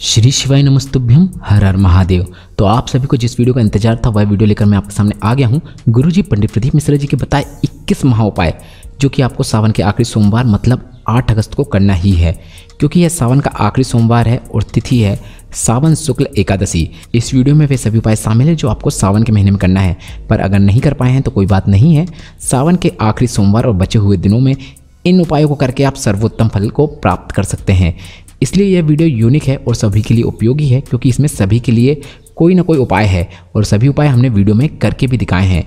श्री शिवाय नमस्तुभ्यम, हर हर महादेव। तो आप सभी को जिस वीडियो का इंतजार था वह वीडियो लेकर मैं आपके सामने आ गया हूँ। गुरुजी पंडित प्रदीप मिश्रा जी के बताए 21 महाउपाय जो कि आपको सावन के आखिरी सोमवार मतलब 8 अगस्त को करना ही है, क्योंकि यह सावन का आखिरी सोमवार है और तिथि है सावन शुक्ल एकादशी। इस वीडियो में वे सभी उपाय शामिल हैं जो आपको सावन के महीने में करना है, पर अगर नहीं कर पाए हैं तो कोई बात नहीं है। सावन के आखिरी सोमवार और बचे हुए दिनों में इन उपायों को करके आप सर्वोत्तम फल को प्राप्त कर सकते हैं। इसलिए यह वीडियो यूनिक है और सभी के लिए उपयोगी है, क्योंकि इसमें सभी के लिए कोई ना कोई उपाय है और सभी उपाय हमने वीडियो में करके भी दिखाए हैं।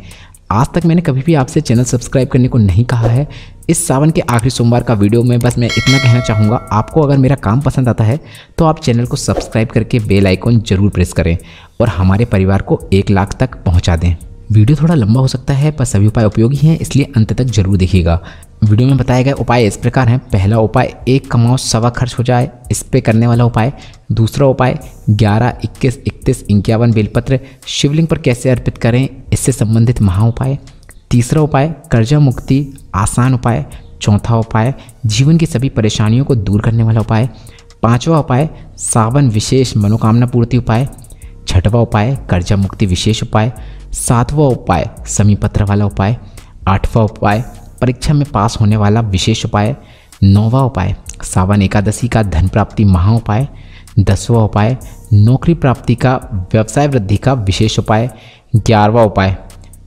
आज तक मैंने कभी भी आपसे चैनल सब्सक्राइब करने को नहीं कहा है। इस सावन के आखिरी सोमवार का वीडियो में बस मैं इतना कहना चाहूँगा, आपको अगर मेरा काम पसंद आता है तो आप चैनल को सब्सक्राइब करके बेल आइकॉन जरूर प्रेस करें और हमारे परिवार को 1 लाख तक पहुँचा दें। वीडियो थोड़ा लंबा हो सकता है पर सभी उपाय उपयोगी हैं, इसलिए अंत तक जरूर देखिएगा। वीडियो में बताए गए उपाय इस प्रकार हैं। पहला उपाय 1 कमाओ सवा खर्च हो जाए, इस पे करने वाला उपाय। दूसरा उपाय 11, 21, 31, 51 बेलपत्र शिवलिंग पर कैसे अर्पित करें, इससे संबंधित महा उपाय। तीसरा उपाय कर्जा मुक्ति आसान उपाय। चौथा उपाय जीवन की सभी परेशानियों को दूर करने वाला उपाय। पांचवा उपाय सावन विशेष मनोकामना पूर्ति उपाय। छठवां उपाय कर्जा मुक्ति विशेष उपाय। सातवां उपाय समीपत्र वाला उपाय। आठवां उपाय परीक्षा में पास होने वाला विशेष उपाय। नौवां उपाय सावन एकादशी का धन प्राप्ति महा उपाय। 10वां उपाय नौकरी प्राप्ति का व्यवसाय वृद्धि का विशेष उपाय। 11वां उपाय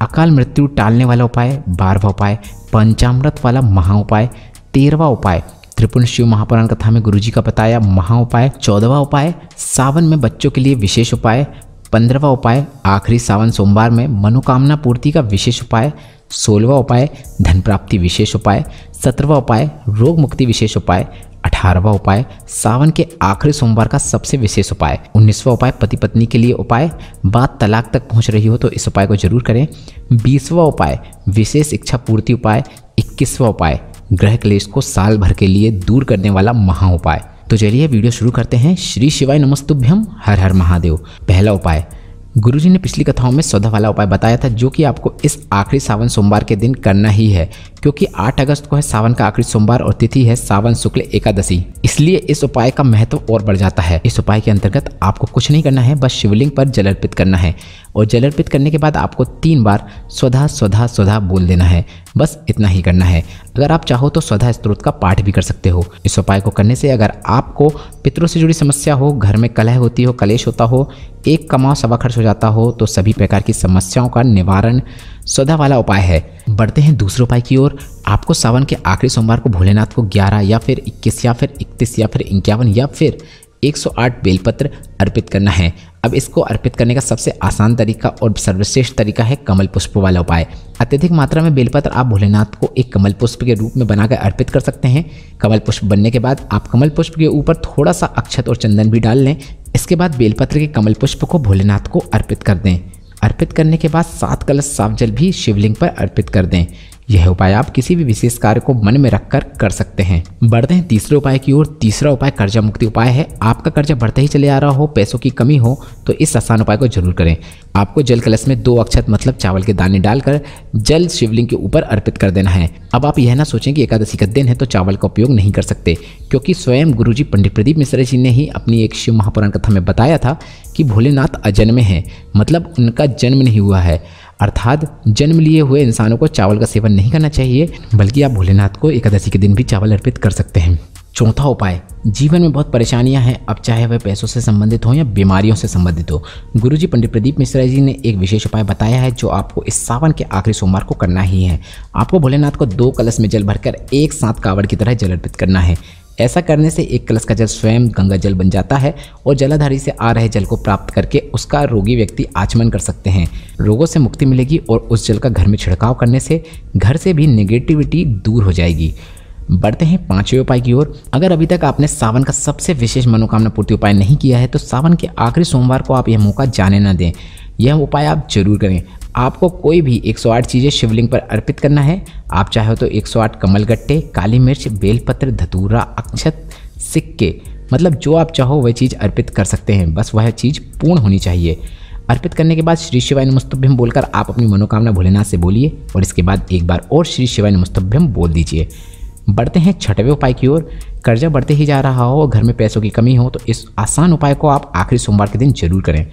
अकाल मृत्यु टालने वाला उपाय। 12वां उपाय पंचामृत वाला महा उपाय। 13वां उपाय त्रिपुर शिव महापुराण कथा में गुरुजी का बताया महा उपाय। 14वां उपाय सावन में बच्चों के लिए विशेष उपाय। 15वां उपाय आखिरी सावन सोमवार में मनोकामना पूर्ति का विशेष उपाय। 16वां उपाय धन प्राप्ति विशेष उपाय। 17वां उपाय रोग मुक्ति विशेष उपाय। 18वां उपाय सावन के आखिरी सोमवार का सबसे विशेष उपाय। 19वां उपाय पति पत्नी के लिए उपाय, बात तलाक तक पहुंच रही हो तो इस उपाय को जरूर करें। 20वां उपाय विशेष इच्छा पूर्ति उपाय। 21वां उपाय ग्रह क्लेश को साल भर के लिए दूर करने वाला महा उपाय। तो चलिए वीडियो शुरू करते हैं। श्री शिवाय नमस्तुभ्यम, हर हर महादेव। पहला उपाय गुरुजी ने पिछली कथाओं में सौदा वाला उपाय बताया था जो कि आपको इस आखिरी सावन सोमवार के दिन करना ही है, क्योंकि 8 अगस्त को है सावन का आखिरी सोमवार और तिथि है सावन शुक्ल एकादशी। इसलिए इस उपाय का महत्व और बढ़ जाता है। इस उपाय के अंतर्गत आपको कुछ नहीं करना है, बस शिवलिंग पर जल अर्पित करना है और जल अर्पित करने के बाद आपको 3 बार स्वधा स्वधा स्वधा बोल देना है। बस इतना ही करना है। अगर आप चाहो तो स्वधा स्तोत्र का पाठ भी कर सकते हो। इस उपाय को करने से अगर आपको पितरों से जुड़ी समस्या हो, घर में कलह होती हो, कलेश होता हो, 1 कमाओ सवा खर्च हो जाता हो, तो सभी प्रकार की समस्याओं का निवारण स्वधा वाला उपाय है। बढ़ते हैं दूसरे उपाय की ओर। आपको सावन के आखिरी सोमवार को भोलेनाथ को 11 या फिर 21 या फिर 31 या फिर 51 या फिर 108 बेलपत्र अर्पित करना है। अब इसको अर्पित करने का सबसे आसान तरीका और सर्वश्रेष्ठ तरीका है कमल पुष्प वाला उपाय। अत्यधिक मात्रा में बेलपत्र आप भोलेनाथ को एक कमल पुष्प के रूप में बनाकर अर्पित कर सकते हैं। कमल पुष्प बनने के बाद आप कमल पुष्प के ऊपर थोड़ा सा अक्षत और चंदन भी डाल लें। इसके बाद बेलपत्र के कमल पुष्प को भोलेनाथ को अर्पित कर दें। अर्पित करने के बाद 7 कलश साफ जल भी शिवलिंग पर अर्पित कर दें। यह उपाय आप किसी भी विशेष कार्य को मन में रखकर कर सकते हैं। बढ़ते हैं तीसरे उपाय की ओर। तीसरा उपाय कर्जा मुक्ति उपाय है। आपका कर्जा बढ़ते ही चले आ रहा हो, पैसों की कमी हो, तो इस आसान उपाय को जरूर करें। आपको जल कलश में 2 अक्षत मतलब चावल के दाने डालकर जल शिवलिंग के ऊपर अर्पित कर देना है। अब आप यह ना सोचें कि एकादशी का दिन है तो चावल का उपयोग नहीं कर सकते, क्योंकि स्वयं गुरुजी पंडित प्रदीप मिश्रा जी ने ही अपनी एक शिव महापुराण कथा में बताया था कि भोलेनाथ अजन्मे हैं, मतलब उनका जन्म नहीं हुआ है, अर्थात जन्म लिए हुए इंसानों को चावल का सेवन नहीं करना चाहिए, बल्कि आप भोलेनाथ को एकादशी के दिन भी चावल अर्पित कर सकते हैं। चौथा उपाय जीवन में बहुत परेशानियां हैं, अब चाहे वह पैसों से संबंधित हो या बीमारियों से संबंधित हो, गुरुजी पंडित प्रदीप मिश्रा जी ने एक विशेष उपाय बताया है जो आपको इस सावन के आखिरी सोमवार को करना ही है। आपको भोलेनाथ को 2 कलश में जल भरकर एक साथ कावड़ की तरह जल अर्पित करना है। ऐसा करने से 1 कलश का जल स्वयं गंगा जल बन जाता है और जलाधारी से आ रहे जल को प्राप्त करके उसका रोगी व्यक्ति आचमन कर सकते हैं। रोगों से मुक्ति मिलेगी और उस जल का घर में छिड़काव करने से घर से भी नेगेटिविटी दूर हो जाएगी। बढ़ते हैं 5वें उपाय की ओर। अगर अभी तक आपने सावन का सबसे विशेष मनोकामना पूर्ति उपाय नहीं किया है तो सावन के आखिरी सोमवार को आप यह मौका जाने न दें। यह उपाय आप जरूर करें। आपको कोई भी 108 चीज़ें शिवलिंग पर अर्पित करना है। आप चाहे तो 108 कमलगट्टे, काली मिर्च, बेलपत्र, धतूरा, अक्षत, सिक्के, मतलब जो आप चाहो वह चीज़ अर्पित कर सकते हैं, बस वह चीज़ पूर्ण होनी चाहिए। अर्पित करने के बाद श्री शिवाय नमस्तुभ्यम बोलकर आप अपनी मनोकामना भोलेनाथ से बोलिए और इसके बाद एक बार और श्री शिवाय नमस्तुभ्यम बोल दीजिए। बढ़ते हैं छठवें उपाय की ओर। कर्जा बढ़ते ही जा रहा हो और घर में पैसों की कमी हो तो इस आसान उपाय को आप आखिरी सोमवार के दिन जरूर करें।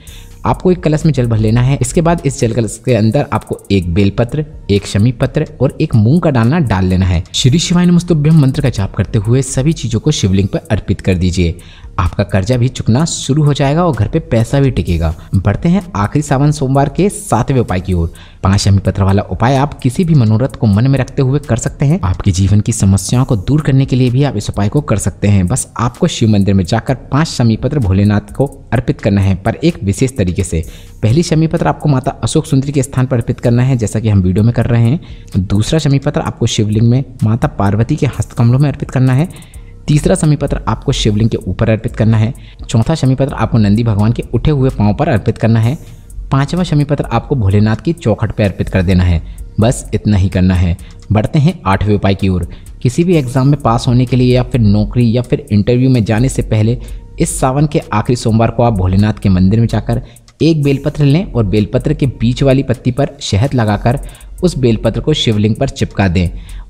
आपको एक कलश में जल भर लेना है। इसके बाद इस जल कलश के अंदर आपको एक बेलपत्र, एक शमी पत्र और एक मूंग का दाना डाल लेना है। श्री शिवाय नमस्तुभ्यम मंत्र का जाप करते हुए सभी चीजों को शिवलिंग पर अर्पित कर दीजिए। आपका कर्जा भी चुकना शुरू हो जाएगा और घर पे पैसा भी टिकेगा। बढ़ते हैं आखिरी सावन सोमवार के 7वें उपाय की ओर। 5 शमी पत्र वाला उपाय आप किसी भी मनोरथ को मन में रखते हुए कर सकते हैं। आपके जीवन की समस्याओं को दूर करने के लिए भी आप इस उपाय को कर सकते हैं। बस आपको शिव मंदिर में जाकर 5 शमी पत्र भोलेनाथ को अर्पित करना है, पर एक विशेष तरीके से। पहली शमी पत्र आपको माता अशोक सुंदरी के स्थान पर अर्पित करना है, जैसा कि हम वीडियो में कर रहे हैं। दूसरा शमी पत्र आपको शिवलिंग में माता पार्वती के हस्तकमलों में अर्पित करना है। तीसरा शमी पत्र आपको शिवलिंग के ऊपर अर्पित करना है। चौथा शमी पत्र आपको नंदी भगवान के उठे हुए पांव पर अर्पित करना है। 5वां शमी पत्र आपको भोलेनाथ की चौखट पर अर्पित कर देना है। बस इतना ही करना है। बढ़ते हैं 8वें उपाय की ओर। किसी भी एग्जाम में पास होने के लिए या फिर नौकरी या फिर इंटरव्यू में जाने से पहले इस सावन के आखिरी सोमवार को आप भोलेनाथ के मंदिर में जाकर एक बेलपत्र लें और बेलपत्र के बीच वाली पत्ती पर शहद लगाकर उस बेलपत्र को शिवलिंग पर चिपका दें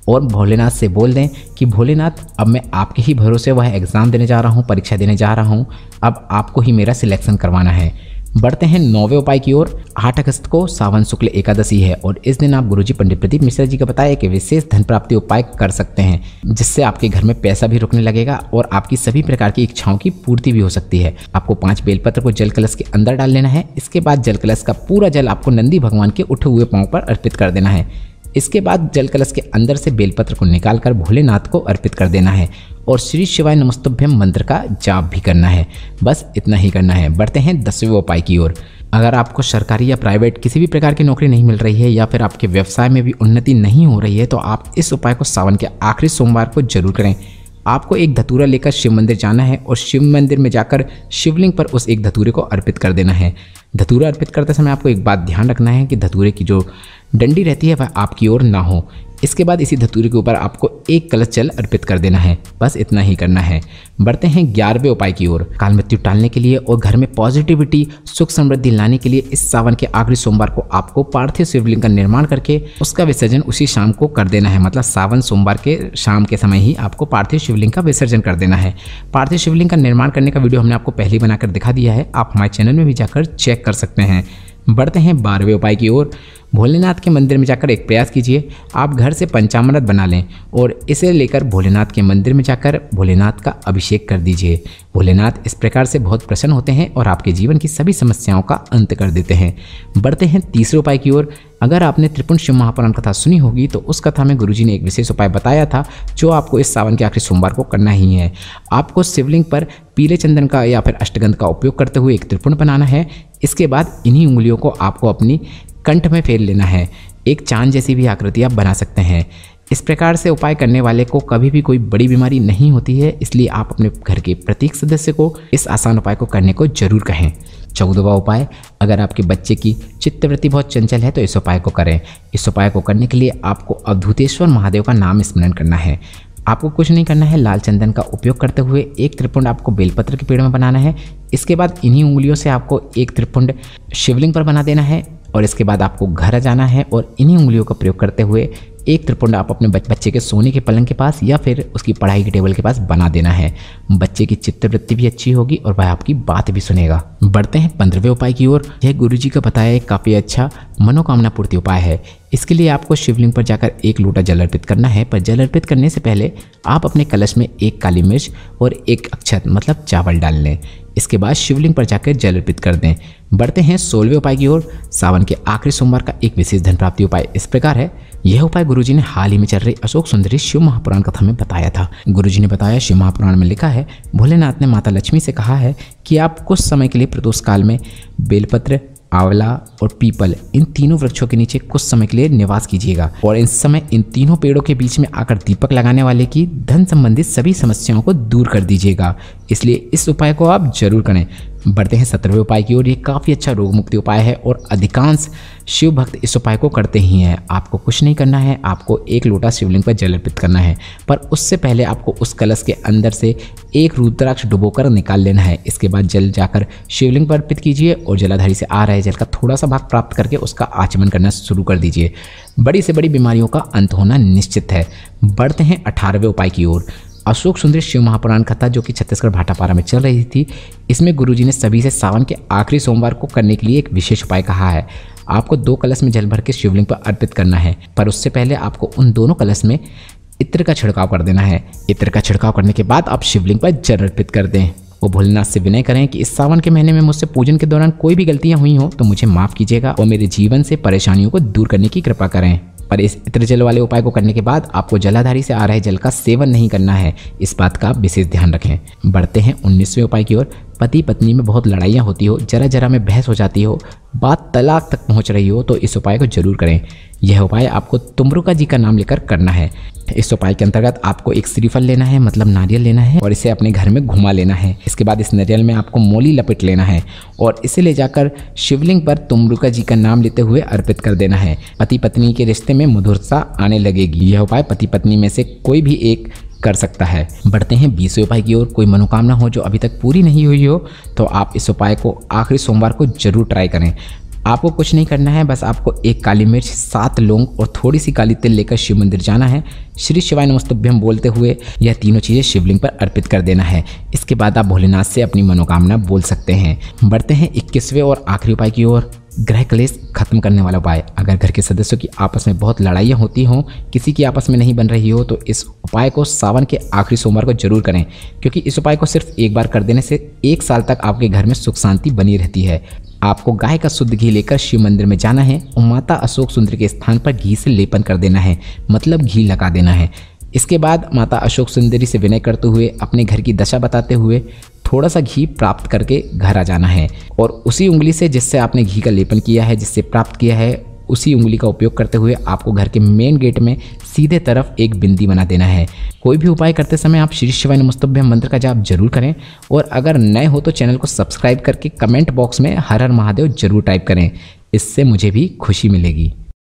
और भोलेनाथ से बोल दें कि भोलेनाथ, अब मैं आपके ही भरोसे वह एग्ज़ाम देने जा रहा हूँ, परीक्षा देने जा रहा हूँ। अब आपको ही मेरा सिलेक्शन करवाना है। बढ़ते हैं 9वें उपाय की ओर। 8 अगस्त को सावन शुक्ल एकादशी है और इस दिन आप गुरुजी पंडित प्रदीप मिश्रा जी का बताया कि विशेष धन प्राप्ति उपाय कर सकते हैं, जिससे आपके घर में पैसा भी रुकने लगेगा और आपकी सभी प्रकार की इच्छाओं की पूर्ति भी हो सकती है। आपको 5 बेलपत्र को जल कलश के अंदर डाल लेना है। इसके बाद जल कलश का पूरा जल आपको नंदी भगवान के उठे हुए पांव पर अर्पित कर देना है। इसके बाद जल कलश के अंदर से बेलपत्र को निकालकर भोलेनाथ को अर्पित कर देना है और श्री शिवाय नमस्तुभ्यम मंत्र का जाप भी करना है। बस इतना ही करना है। बढ़ते हैं 10वें उपाय की ओर। अगर आपको सरकारी या प्राइवेट किसी भी प्रकार की नौकरी नहीं मिल रही है या फिर आपके व्यवसाय में भी उन्नति नहीं हो रही है तो आप इस उपाय को सावन के आखिरी सोमवार को जरूर करें। आपको एक धतूरा लेकर शिव मंदिर जाना है और शिव मंदिर में जाकर शिवलिंग पर उस एक धतूरे को अर्पित कर देना है। धतूरा अर्पित करते समय आपको एक बात ध्यान रखना है कि धतूरे की जो डंडी रहती है वह आपकी ओर ना हो। इसके बाद इसी धतूरे के ऊपर आपको एक कलश जल अर्पित कर देना है। बस इतना ही करना है। बढ़ते हैं 11वें उपाय की ओर। काल मृत्यु टालने के लिए और घर में पॉजिटिविटी, सुख समृद्धि लाने के लिए इस सावन के आखिरी सोमवार को आपको पार्थिव शिवलिंग का निर्माण करके उसका विसर्जन उसी शाम को कर देना है। मतलब सावन सोमवार के शाम के समय ही आपको पार्थिव शिवलिंग का विसर्जन कर देना है। पार्थिव शिवलिंग का निर्माण करने का वीडियो हमने आपको पहले ही बनाकर दिखा दिया है, आप हमारे चैनल में भी जाकर चेक कर सकते हैं। बढ़ते हैं 12वें उपाय की ओर। भोलेनाथ के मंदिर में जाकर एक प्रयास कीजिए। आप घर से पंचामृत बना लें और इसे लेकर भोलेनाथ के मंदिर में जाकर भोलेनाथ का अभिषेक कर दीजिए। भोलेनाथ इस प्रकार से बहुत प्रसन्न होते हैं और आपके जीवन की सभी समस्याओं का अंत कर देते हैं। बढ़ते हैं 3रे उपाय की ओर। अगर आपने त्रिपुंड शिव महापुराण कथा सुनी होगी तो उस कथा में गुरुजी ने एक विशेष उपाय बताया था जो आपको इस सावन के आखिरी सोमवार को करना ही है। आपको शिवलिंग पर पीले चंदन का या फिर अष्टगंध का उपयोग करते हुए एक त्रिपुंड बनाना है। इसके बाद इन्हीं उंगलियों को आपको अपनी कंठ में फेर लेना है। एक चांद जैसी भी आकृति आप बना सकते हैं। इस प्रकार से उपाय करने वाले को कभी भी कोई बड़ी बीमारी नहीं होती है, इसलिए आप अपने घर के प्रत्येक सदस्य को इस आसान उपाय को करने को जरूर कहें। 14वां उपाय। अगर आपके बच्चे की चित्तवृत्ति बहुत चंचल है तो इस उपाय को करें। इस उपाय को करने के लिए आपको अवधूतेश्वर महादेव का नाम स्मरण करना है। आपको कुछ नहीं करना है, लाल चंदन का उपयोग करते हुए एक त्रिपुंड आपको बेलपत्र के पेड़ में बनाना है। इसके बाद इन्हीं उंगलियों से आपको एक त्रिपुंड शिवलिंग पर बना देना है और इसके बाद आपको घर जाना है और इन्हीं उंगलियों का प्रयोग करते हुए एक त्रिपुंड आप अपने बच्चे के सोने के पलंग के पास या फिर उसकी पढ़ाई के टेबल के पास बना देना है। बच्चे की चित्तवृत्ति भी अच्छी होगी और वह आपकी बात भी सुनेगा। बढ़ते हैं 15वें उपाय की ओर। यह गुरुजी का बताया एक काफ़ी अच्छा मनोकामना पूर्ति उपाय है। इसके लिए आपको शिवलिंग पर जाकर एक लोटा जल अर्पित करना है, पर जल अर्पित करने से पहले आप अपने कलश में एक काली मिर्च और एक अक्षत मतलब चावल डाल लें। इसके बाद शिवलिंग पर जाकर जल अर्पित कर दें। बढ़ते हैं 16वें उपाय की ओर। सावन के आखिरी सोमवार का एक विशेष धन प्राप्ति उपाय इस प्रकार है। यह उपाय गुरुजी ने हाल ही में चल रही अशोक सुंदरी शिव महापुराण कथा में बताया था। गुरुजी ने बताया, शिव महापुराण में लिखा है, भोलेनाथ ने माता लक्ष्मी से कहा है कि आप कुछ समय के लिए प्रदोष काल में बेलपत्र, आंवला और पीपल इन तीनों वृक्षों के नीचे कुछ समय के लिए निवास कीजिएगा और इस समय इन तीनों पेड़ों के बीच में आकर दीपक लगाने वाले की धन संबंधित सभी समस्याओं को दूर कर दीजिएगा। इसलिए इस उपाय को आप जरूर करें। बढ़ते हैं 17वें उपाय की ओर। ये काफ़ी अच्छा रोग मुक्ति उपाय है और अधिकांश शिव भक्त इस उपाय को करते ही हैं। आपको कुछ नहीं करना है, आपको एक लोटा शिवलिंग पर जल अर्पित करना है, पर उससे पहले आपको उस कलश के अंदर से एक रुद्राक्ष डुबोकर निकाल लेना है। इसके बाद जल जाकर शिवलिंग पर अर्पित कीजिए और जलाधारी से आ रहे जल का थोड़ा सा भाग प्राप्त करके उसका आचमन करना शुरू कर दीजिए। बड़ी से बड़ी बीमारियों का अंत होना निश्चित है। बढ़ते हैं 18वें उपाय की ओर। अशोक सुंदरी शिव महापुराण कथा जो कि छत्तीसगढ़ भाटापारा में चल रही थी, इसमें गुरुजी ने सभी से सावन के आखिरी सोमवार को करने के लिए एक विशेष उपाय कहा है। आपको 2 कलश में जल भर के शिवलिंग पर अर्पित करना है, पर उससे पहले आपको उन दोनों कलश में इत्र का छिड़काव कर देना है। इत्र का छिड़काव करने के बाद आप शिवलिंग पर जल अर्पित कर दें। वो भोलेनाथ से विनय करें कि इस सावन के महीने में मुझसे पूजन के दौरान कोई भी गलतियां हुई हो तो मुझे माफ़ कीजिएगा और मेरे जीवन से परेशानियों को दूर करने की कृपा करें। पर इस इत्र जल वाले उपाय को करने के बाद आपको जलाधारी से आ रहे जल का सेवन नहीं करना है, इस बात का आप विशेष ध्यान रखें। बढ़ते हैं 19वें उपाय की ओर। पति पत्नी में बहुत लड़ाइयाँ होती हो, जरा जरा में बहस हो जाती हो, बात तलाक तक पहुँच रही हो, तो इस उपाय को जरूर करें। यह उपाय आपको तुम्रुका जी का नाम लेकर करना है। इस उपाय के अंतर्गत आपको एक श्रीफल लेना है, मतलब नारियल लेना है, और इसे अपने घर में घुमा लेना है। इसके बाद इस नारियल में आपको मोली लपेट लेना है और इसे ले जाकर शिवलिंग पर तुम्रुका जी का नाम लेते हुए अर्पित कर देना है। पति पत्नी के रिश्ते में मधुरता आने लगेगी। यह उपाय पति पत्नी में से कोई भी एक कर सकता है। बढ़ते हैं 20वें उपाय की ओर। कोई मनोकामना हो जो अभी तक पूरी नहीं हुई हो तो आप इस उपाय को आखिरी सोमवार को जरूर ट्राई करें। आपको कुछ नहीं करना है, बस आपको 1 काली मिर्च, 7 लौंग और थोड़ी सी काली तिल लेकर शिव मंदिर जाना है। श्री शिवाय नमस्तुभ्यम बोलते हुए यह तीनों चीज़ें शिवलिंग पर अर्पित कर देना है। इसके बाद आप भोलेनाथ से अपनी मनोकामना बोल सकते हैं। बढ़ते हैं 21वें और आखिरी उपाय की ओर। ग्रह क्लेश खत्म करने वाला उपाय। अगर घर के सदस्यों की आपस में बहुत लड़ाइयाँ होती हों, किसी की आपस में नहीं बन रही हो, तो इस उपाय को सावन के आखिरी सोमवार को जरूर करें, क्योंकि इस उपाय को सिर्फ एक बार कर देने से 1 साल तक आपके घर में सुख शांति बनी रहती है। आपको गाय का शुद्ध घी लेकर शिव मंदिर में जाना है और माता अशोक सुंदरी के स्थान पर घी से लेपन कर देना है, मतलब घी लगा देना है। इसके बाद माता अशोक सुंदरी से विनय करते हुए अपने घर की दशा बताते हुए थोड़ा सा घी प्राप्त करके घर आ जाना है और उसी उंगली से जिससे आपने घी का लेपन किया है, जिससे प्राप्त किया है, उसी उंगली का उपयोग करते हुए आपको घर के मेन गेट में सीधे तरफ एक बिंदी बना देना है। कोई भी उपाय करते समय आप श्री शिवाय नमस्तुभ्यम मंत्र का जाप जरूर करें और अगर नए हो तो चैनल को सब्सक्राइब करके कमेंट बॉक्स में हर हर महादेव जरूर टाइप करें, इससे मुझे भी खुशी मिलेगी।